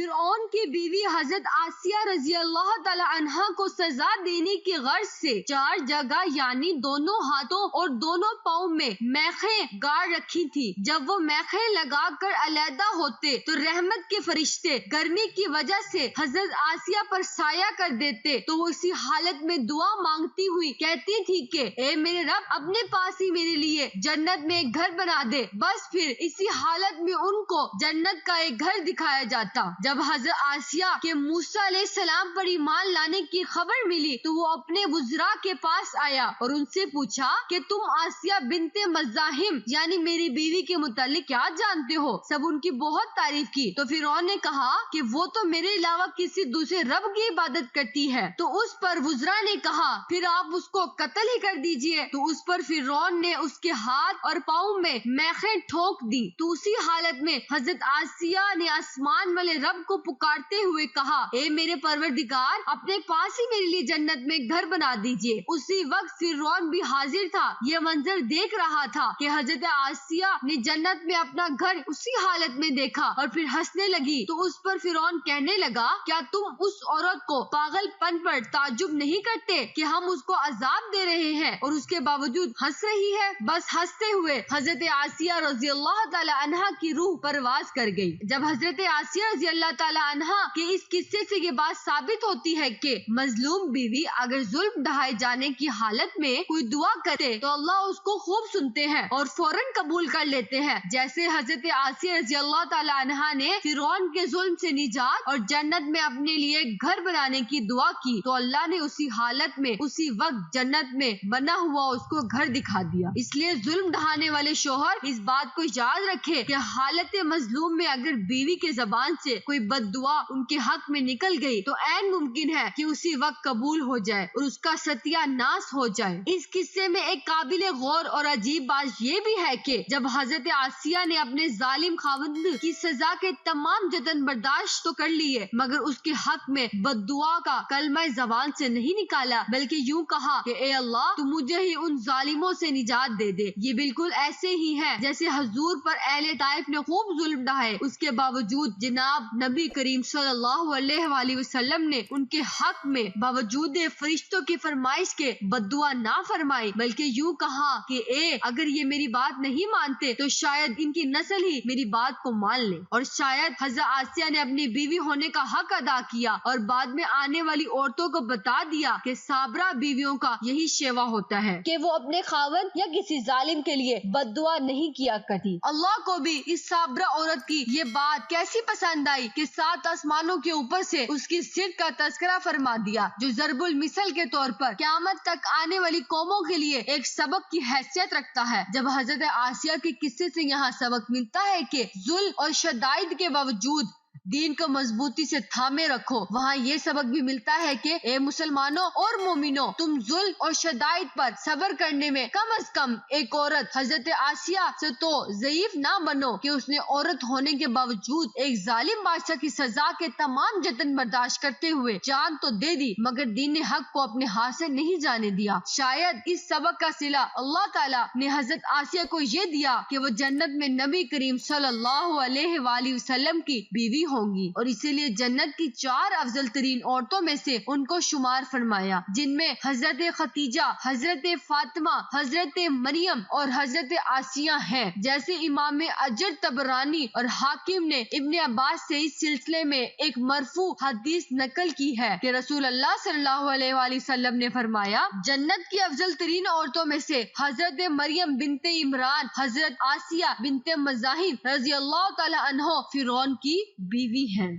فرعون کی بیوی حضرت آسیہ رضی اللہ تعالی عنہا کو سزا دینے کی غرض سے 4 جگہ یعنی دونوں ہاتھوں اور دونوں پاؤں میں میخیں گاڑ رکھی تھی۔ جب وہ میخیں لگا کر علیحدہ ہوتے تو رحمت کے فرشتے گرمی کی وجہ سے حضرت آسیہ پر سایہ کر دیتے تو وہ اسی حالت میں دعا مانگتی ہوئی کہتی تھی کہ اے میرے رب اپنے پاس ہی میرے لیے جنت میں ایک گھر بنا دے۔ بس پھر اسی حالت میں ان کو جنت کا ایک گھر دکھایا جاتا۔ جب حضرت آسیہ کے موسیٰ علیہ السلام پر ایمان لانے کی خبر ملی تو وہ اپنے وزراء کے پاس آیا اور ان سے پوچھا کہ تم آسیہ بنت مزاحم یعنی میری بیوی کے متعلق کیا جانتے ہو؟ سب ان کی بہت تعریف کی تو فرعون نے کہا کہ وہ تو میرے علاوہ کسی دوسرے رب کی عبادت کرتی ہے۔ تو اس پر وزراء نے کہا پھر آپ اس کو قتل ہی کر دیجئے۔ تو اس پر فرعون نے اس کے ہاتھ اور پاؤں میں میخیں ٹھوک دی۔ تو اسی حالت میں حضرت آسیہ نے آسمان والے رب کو پکارتے ہوئے کہا اے میرے پروردگار اپنے پاس ہی میرے لیے جنت میں گھر بنا دیجئے۔ اسی وقت فرعون بھی حاضر تھا، یہ منظر دیکھ رہا تھا کہ حضرت آسیہ نے جنت میں اپنا گھر اسی حالت میں دیکھا اور پھر ہنسنے لگی۔ تو اس پر فرعون کہنے لگا کیا تم اس عورت کو پاگل پن پر تعجب نہیں کرتے کہ ہم اس کو عذاب دے رہے ہیں اور اس کے باوجود ہنس رہی ہے؟ بس ہنستے ہوئے حضرت آسیہ رضی اللہ تعالی عنہا کی روح پرواز کر گئی۔ جب حضرت آسیہ رضی اللہ تعالی عنہا کے اس قصے سے یہ بات ثابت ہوتی ہے کہ مظلوم بیوی اگر ظلم ڈھائے جانے کی حالت میں کوئی دعا کرے تو اللہ اس کو خوب سنتے ہیں اور فوراً قبول کر لیتے ہیں، جیسے حضرت آسیہ رضی اللہ تعالی عنہا نے فرعون کے ظلم سے نجات اور جنت میں اپنے لیے گھر بنانے کی دعا کی تو اللہ نے اسی حالت میں اسی وقت جنت میں بنا ہوا اس کو گھر دکھا دیا۔ اس لیے ظلم ڈھانے والے شوہر اس بات کو یاد رکھے کہ حالت مظلوم میں اگر بیوی کے زبان سے کوئی بد دعا ان کے حق میں نکل گئی تو عین ممکن ہے کہ اسی وقت قبول ہو جائے اور اس کا ستیہ ناس ہو جائے۔ اس قصے میں ایک قابل غور اور عجیب بات یہ بھی ہے کہ جب حضرت آسیہ نے اپنے ظالم خاوند کی سزا کے تمام جتن برداشت تو کر لیے مگر اس کے حق میں بد دعا کا کلمہ زبان سے نہیں نکالا بلکہ یوں کہا کہ اے اللہ تو مجھے ہی ان ظالموں سے نجات دے دے۔ یہ بالکل ایسے ہی ہے جیسے حضور پر اہل طائف نے خوب ظلم ڈھائے، اس کے باوجود جناب نبی کریم صلی اللہ علیہ وآلہ وسلم نے ان کے حق میں باوجود فرشتوں کی فرمائش کے بد دعا نہ فرمائی بلکہ یوں کہا کہ اے اگر یہ میری بات نہیں مانتے تو شاید ان کی نسل ہی میری بات کو مان لے۔ اور شاید حضرت آسیہ نے اپنی بیوی ہونے کا حق ادا کیا اور بعد میں آنے والی عورتوں کو بتا دیا کہ صابرہ بیویوں کا یہی شیوا ہوتا ہے کہ وہ اپنے خاوند یا کسی ظالم کے لیے بد دعا نہیں کیا کرتی۔ اللہ کو بھی اس صابرہ عورت کی یہ بات کیسی پسند آئی کہ 7 آسمانوں کے اوپر سے اس کی صدق کا تذکرہ فرما دیا جو ضرب المثل کے طور پر قیامت تک آنے والی قوموں کے لیے ایک سبق کی حیثیت رکھتا ہے۔ جب حضرت آسیہ کے قصے سے یہاں سبق ملتا ہے کہ ظلم اور شدائد کے باوجود دین کو مضبوطی سے تھامے رکھو، وہاں یہ سبق بھی ملتا ہے کہ اے مسلمانوں اور مومنوں تم ظلم اور شدائد پر صبر کرنے میں کم از کم ایک عورت حضرت آسیہ سے تو ضعیف نہ بنو کہ اس نے عورت ہونے کے باوجود ایک ظالم بادشاہ کی سزا کے تمام جتن برداشت کرتے ہوئے جان تو دے دی مگر دین حق کو اپنے ہاتھ سے نہیں جانے دیا۔ شاید اس سبق کا صلہ اللہ تعالیٰ نے حضرت آسیہ کو یہ دیا کہ وہ جنت میں نبی کریم صلی اللہ علیہ وآلہ وسلم کی بیوی ہوں گی اور اسی لیے جنت کی 4 افضل ترین عورتوں میں سے ان کو شمار فرمایا جن میں حضرت خدیجہ، حضرت فاطمہ، حضرت مریم اور حضرت آسیہ ہیں، جیسے امام اجر طبرانی اور حاکم نے ابن عباس سے اس سلسلے میں ایک مرفوع حدیث نقل کی ہے کہ رسول اللہ صلی اللہ علیہ وآلہ وسلم نے فرمایا جنت کی افضل ترین عورتوں میں سے حضرت مریم بنت عمران، حضرت آسیہ بنت مزاحم رضی اللہ تعالی عنہ فرعون کی بیوی ہیں۔